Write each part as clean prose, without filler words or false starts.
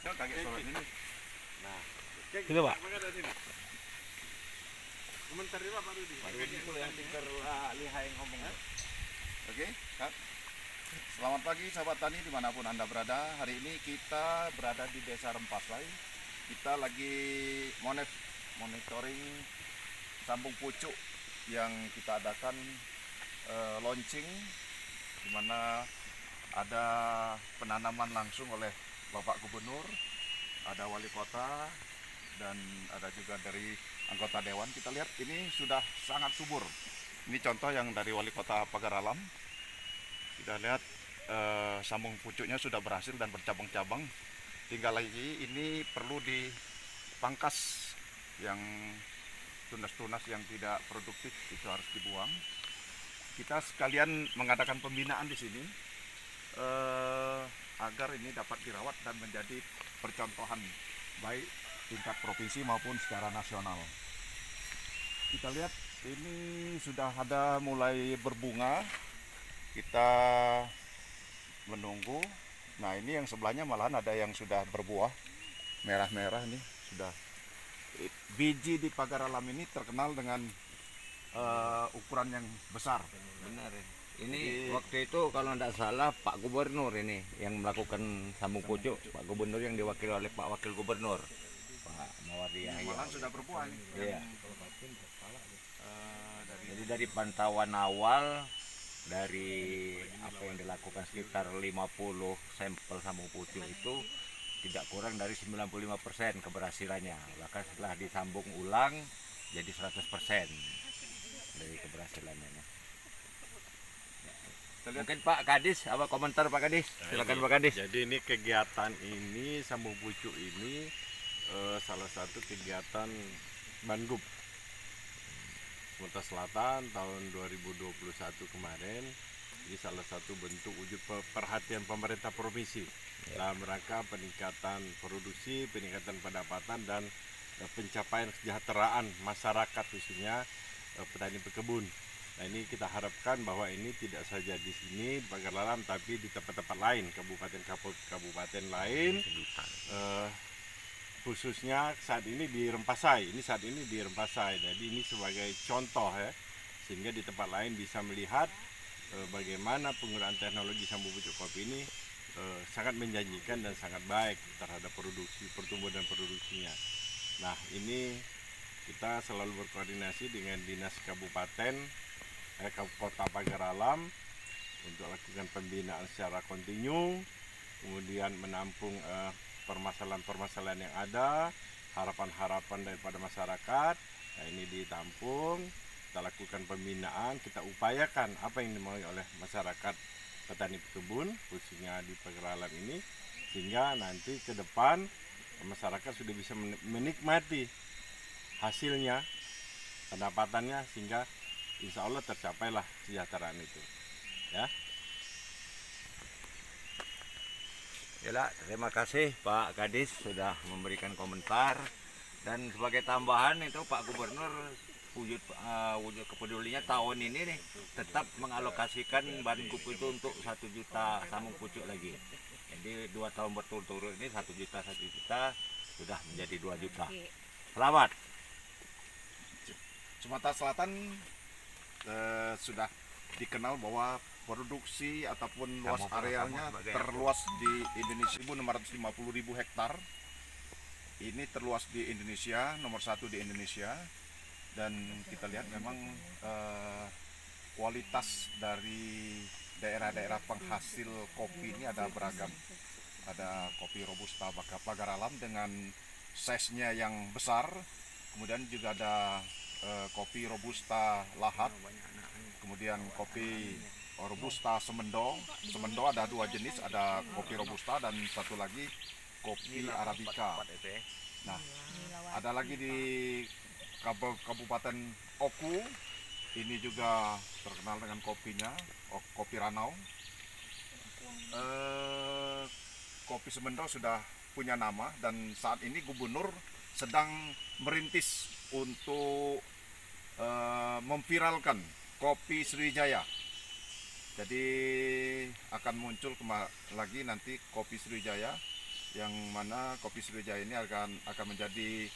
kaget soal ini. Nah, Itu Pak. komentar dia Pak Rudi. Pak Rudi itu yang pinter lihai ngomong. Oke, Kak. Selamat pagi sahabat tani dimanapun Anda berada. Hari ini kita berada di Desa Rempasai. Kita lagi monitoring sambung pucuk yang kita adakan launching, di mana ada penanaman langsung oleh Bapak Gubernur, ada wali kota, dan ada juga dari anggota dewan. Kita lihat ini sudah sangat subur. Ini contoh yang dari wali kota Pagar Alam. Kita lihat sambung pucuknya sudah berhasil dan bercabang-cabang. Tinggal lagi ini perlu dipangkas, yang tunas-tunas yang tidak produktif itu harus dibuang. Kita sekalian mengadakan pembinaan di sini agar ini dapat dirawat dan menjadi percontohan baik tingkat provinsi maupun secara nasional. Kita lihat ini sudah ada mulai berbunga. Kita menunggu. Nah, ini yang sebelahnya malahan ada yang sudah berbuah merah-merah nih sudah. Biji di Pagar Alam ini terkenal dengan ukuran yang besar. Benar. Ini waktu itu kalau tidak salah Pak Gubernur ini yang melakukan sambung pucuk, Pak Gubernur yang diwakili oleh Pak Wakil Gubernur, Pak Mawardi Yahya. Malahan sudah berbuah ini. Iya. Jadi dari pantauan awal dari apa yang dilakukan sekitar 50 sampel sambung pucuk itu tidak kurang dari 95% keberhasilannya. Bahkan setelah disambung ulang jadi 100% dari keberhasilannya. Mungkin Pak Kadis, apa komentar Pak Kadis? Silakan Pak Kadis. Jadi ini kegiatan ini sambung pucuk ini salah satu kegiatan Banggup Sumatera Selatan tahun 2021 kemarin. Ini salah satu bentuk wujud perhatian pemerintah provinsi dalam rangka peningkatan produksi, peningkatan pendapatan dan pencapaian kesejahteraan masyarakat, khususnya petani pekebun. Nah, ini kita harapkan bahwa ini tidak saja di sini Pagar Alam, tapi di tempat-tempat lain, kabupaten lain, khususnya saat ini di Rempasai. Jadi ini sebagai contoh ya, sehingga di tempat lain bisa melihat bagaimana penggunaan teknologi sambung pucuk kopi ini sangat menjanjikan dan sangat baik terhadap pertumbuhan dan produksinya. Nah, ini kita selalu berkoordinasi dengan dinas Kota Pagar Alam untuk lakukan pembinaan secara kontinu, kemudian menampung permasalahan-permasalahan yang ada, harapan-harapan daripada masyarakat. Nah, ini ditampung, kita lakukan pembinaan, kita upayakan apa yang dimauin oleh masyarakat petani pekebun, khususnya di Pagar Alam ini, sehingga nanti ke depan masyarakat sudah bisa menikmati hasilnya, pendapatannya, sehingga insya Allah tercapailah kesejahteraan itu. Ya. Yalah, terima kasih Pak Kadis sudah memberikan komentar, dan sebagai tambahan itu Pak Gubernur wujud kepedulinya tahun ini nih tetap mengalokasikan Banggup itu untuk 1 juta sambung pucuk lagi. Jadi 2 tahun berturut-turut ini 1 juta sudah menjadi 2 juta. Selamat. Sumatera Selatan sudah dikenal bahwa produksi ataupun luas arealnya terluas di Indonesia, 1.650.000 hektar. Ini terluas di Indonesia, nomor 1 di Indonesia. Dan kita lihat memang kualitas dari daerah-daerah penghasil kopi ini ada beragam. Ada kopi Robusta Pagar Alam dengan size-nya yang besar, kemudian juga ada kopi Robusta Lahat, kemudian kopi Robusta Semendo. Semendo ada 2 jenis, ada kopi Robusta dan satu lagi kopi Arabica. Nah, ada lagi di Kabupaten Oku, ini juga terkenal dengan kopinya, kopi Ranau. Kopi Semendo sudah punya nama, dan saat ini Gubernur sedang merintis untuk memviralkan kopi Sriwijaya. Jadi akan muncul lagi nanti kopi Sriwijaya yang mana kopi Sriwijaya ini akan menjadi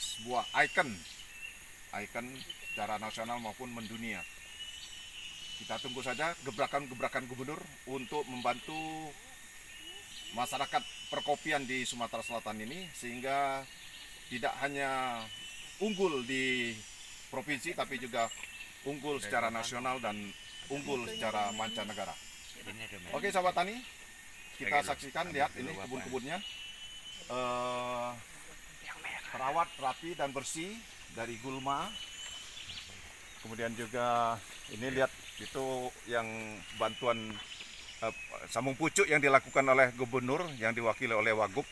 sebuah ikon secara nasional maupun mendunia. Kita tunggu saja gebrakan-gebrakan gubernur untuk membantu masyarakat perkopian di Sumatera Selatan ini, sehingga tidak hanya unggul di provinsi tapi juga unggul secara nasional dan unggul secara mancanegara. Oke sahabat tani, kita saksikan, lihat ini kebun-kebunnya terawat rapi dan bersih dari gulma. Kemudian juga ini lihat itu yang bantuan sambung pucuk yang dilakukan oleh gubernur yang diwakili oleh Wagub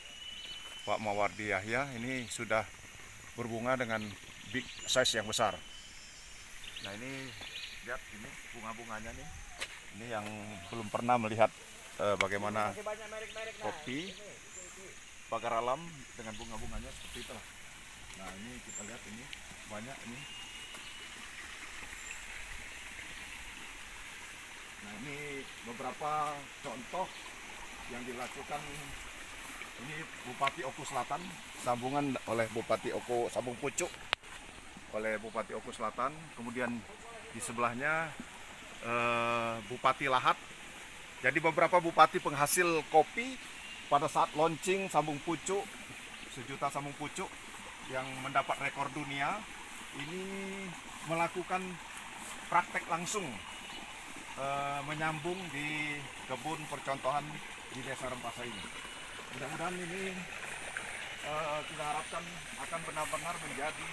Pak Mawardi Yahya. Ini sudah berbunga dengan big size yang besar. Nah ini lihat ini bunga-bunganya nih. Ini yang belum pernah melihat bagaimana kopi pagar alam dengan bunga-bunganya seperti itulah. Nah ini kita lihat ini banyak ini. Nah ini beberapa contoh yang dilakukan ini Bupati Oku Selatan, sambungan oleh Bupati Oku, sambung pucuk oleh Bupati Oku Selatan. Kemudian di sebelahnya Bupati Lahat. Jadi beberapa bupati penghasil kopi pada saat launching sambung pucuk, 1 juta sambung pucuk yang mendapat rekor dunia, ini melakukan praktek langsung menyambung di kebun percontohan di Desa Rempasa ini. Mudah-mudahan ini kita harapkan akan benar-benar menjadi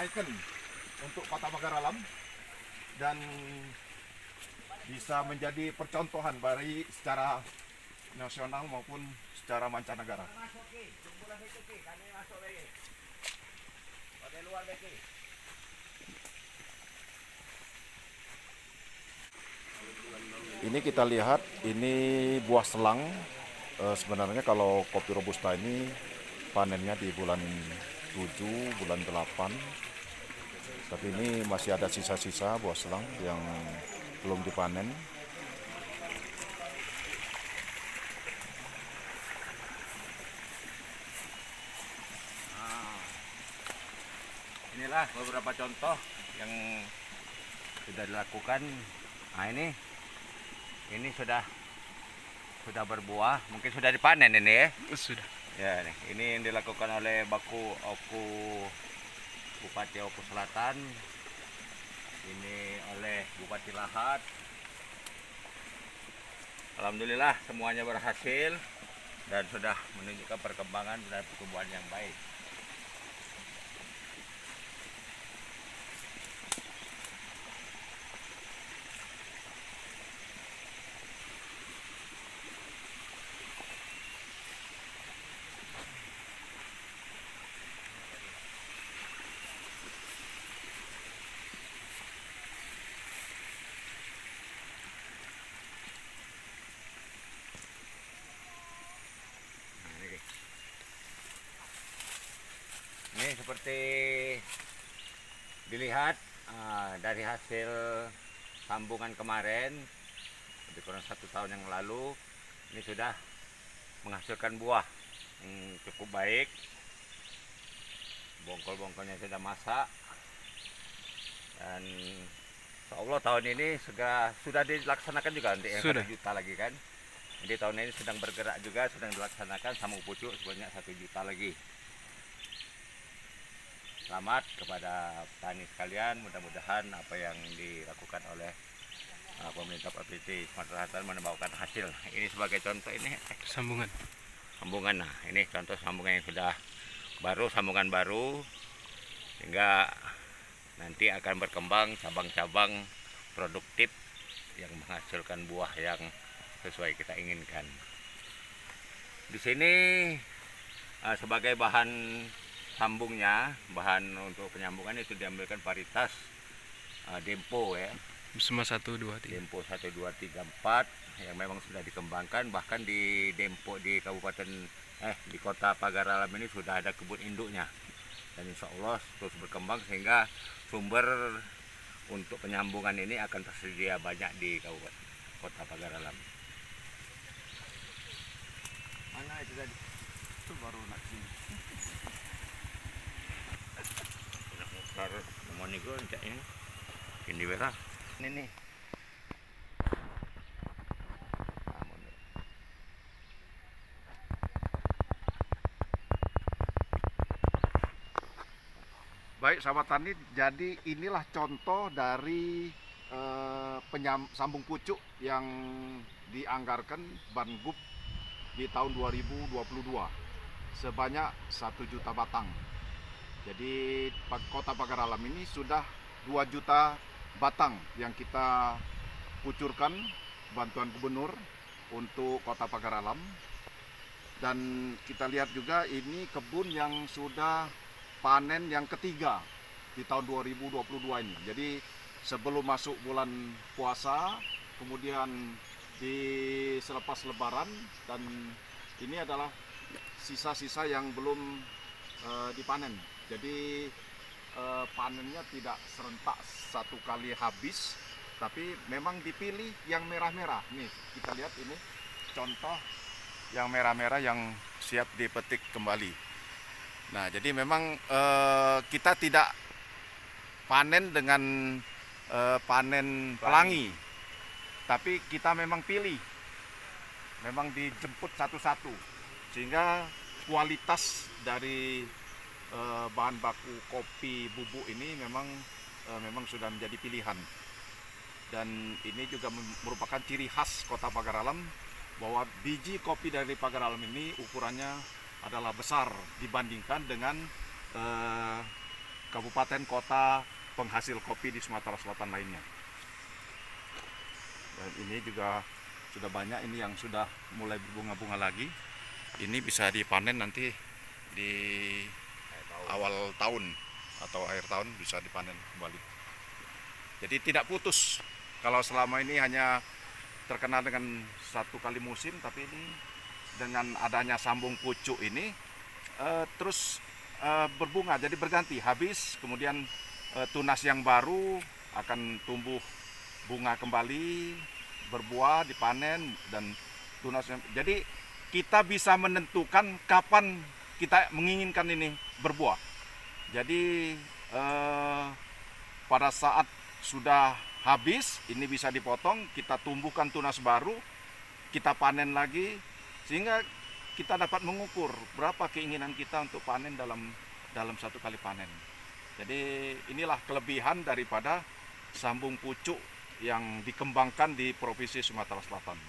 ikon untuk Kota Pagar Alam dan bisa menjadi percontohan baik secara nasional maupun secara mancanegara. Ini kita lihat, ini buah selang. Sebenarnya kalau kopi Robusta ini panennya di bulan 7, bulan 8. Tapi ini masih ada sisa-sisa buah selang yang belum dipanen. Inilah beberapa contoh yang sudah dilakukan. Nah ini sudah berbuah, mungkin sudah dipanen ini ya. Sudah. Ya ini yang dilakukan oleh Bupati Oku Selatan, ini oleh Bupati Lahat. Alhamdulillah semuanya berhasil dan sudah menunjukkan perkembangan dan pertumbuhan yang baik. Ini seperti dilihat dari hasil sambungan kemarin, lebih kurang 1 tahun yang lalu, ini sudah menghasilkan buah yang cukup baik. Bongkol-bongkolnya sudah masak dan insyaallah tahun ini sudah dilaksanakan juga nanti yang 1 juta lagi kan. Jadi tahun ini sedang bergerak juga, sedang dilaksanakan sambung pucuk sebanyak 1 juta lagi. Selamat kepada petani sekalian, mudah-mudahan apa yang dilakukan oleh pemerintah Provinsi Sumatera Selatan membawakan hasil. Ini sebagai contoh ini Sambungan. Nah ini contoh sambungan yang sudah baru, sambungan baru, sehingga nanti akan berkembang cabang-cabang produktif yang menghasilkan buah yang sesuai kita inginkan. Di sini sebagai bahan sambungnya, bahan untuk penyambungan itu diambilkan varietas Dempo ya. Semua 1, 2, 3. Dempo 1, 2, 3, 4 yang memang sudah dikembangkan. Bahkan di Dempo di di Kota Pagar Alam ini sudah ada kebun induknya. Dan insya Allah terus berkembang sehingga sumber untuk penyambungan ini akan tersedia banyak di Kota Pagar Alam. itu tadi. Itu baru nak sini. Nak mutar nemoni gue cak ini. Ini merah. Ini nih. Baik sahabat tani, jadi inilah contoh dari sambung pucuk yang dianggarkan Banggup di tahun 2022 sebanyak 1 juta batang. Jadi Kota Pagar Alam ini sudah 2 juta batang yang kita kucurkan bantuan gubernur untuk Kota Pagar Alam. Dan kita lihat juga ini kebun yang sudah panen yang ketiga di tahun 2022 ini. Jadi sebelum masuk bulan puasa, kemudian selepas lebaran, dan ini adalah sisa-sisa yang belum dipanen. Jadi panennya tidak serentak satu kali habis, tapi memang dipilih yang merah-merah. Nih kita lihat ini contoh yang merah-merah yang siap dipetik kembali. Nah, jadi memang kita tidak panen dengan panen pelangi, tapi kita memang pilih, memang dijemput satu-satu, sehingga kualitas dari bahan baku kopi bubuk ini memang sudah menjadi pilihan. Dan ini juga merupakan ciri khas Kota Pagar Alam, bahwa biji kopi dari Pagar Alam ini ukurannya adalah besar dibandingkan dengan kabupaten kota penghasil kopi di Sumatera Selatan lainnya. Dan ini juga sudah banyak ini yang sudah mulai berbunga-bunga lagi. Ini bisa dipanen nanti di awal tahun atau akhir tahun bisa dipanen kembali. Jadi tidak putus. Kalau selama ini hanya terkenal dengan satu kali musim, tapi ini dengan adanya sambung pucuk ini terus berbunga, jadi berganti, habis kemudian tunas yang baru akan tumbuh bunga kembali, berbuah, dipanen, dan tunas yang, jadi kita bisa menentukan kapan kita menginginkan ini berbuah. Jadi pada saat sudah habis ini bisa dipotong, kita tumbuhkan tunas baru, kita panen lagi, sehingga kita dapat mengukur berapa keinginan kita untuk panen dalam satu kali panen. Jadi inilah kelebihan daripada sambung pucuk yang dikembangkan di Provinsi Sumatera Selatan.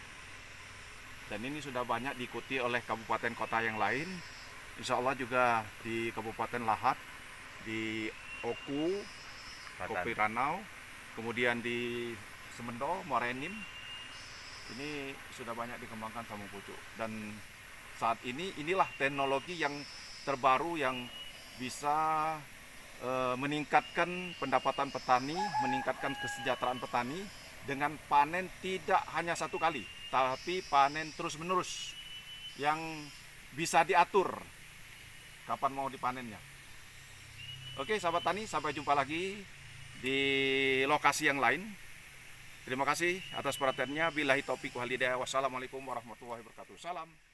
Dan ini sudah banyak diikuti oleh kabupaten kota yang lain. Insya Allah juga di Kabupaten Lahat, di Oku, Kopi Ranau, kemudian di Semendo, Muara Enim, ini sudah banyak dikembangkan sambung pucuk. Dan saat ini inilah teknologi yang terbaru yang bisa meningkatkan pendapatan petani, meningkatkan kesejahteraan petani dengan panen tidak hanya satu kali, tapi panen terus-menerus yang bisa diatur kapan mau dipanennya. Oke sahabat tani, sampai jumpa lagi di lokasi yang lain. Terima kasih atas perhatiannya. Billahi taufiq wal hidayah. Wassalamualaikum warahmatullahi wabarakatuh. Salam.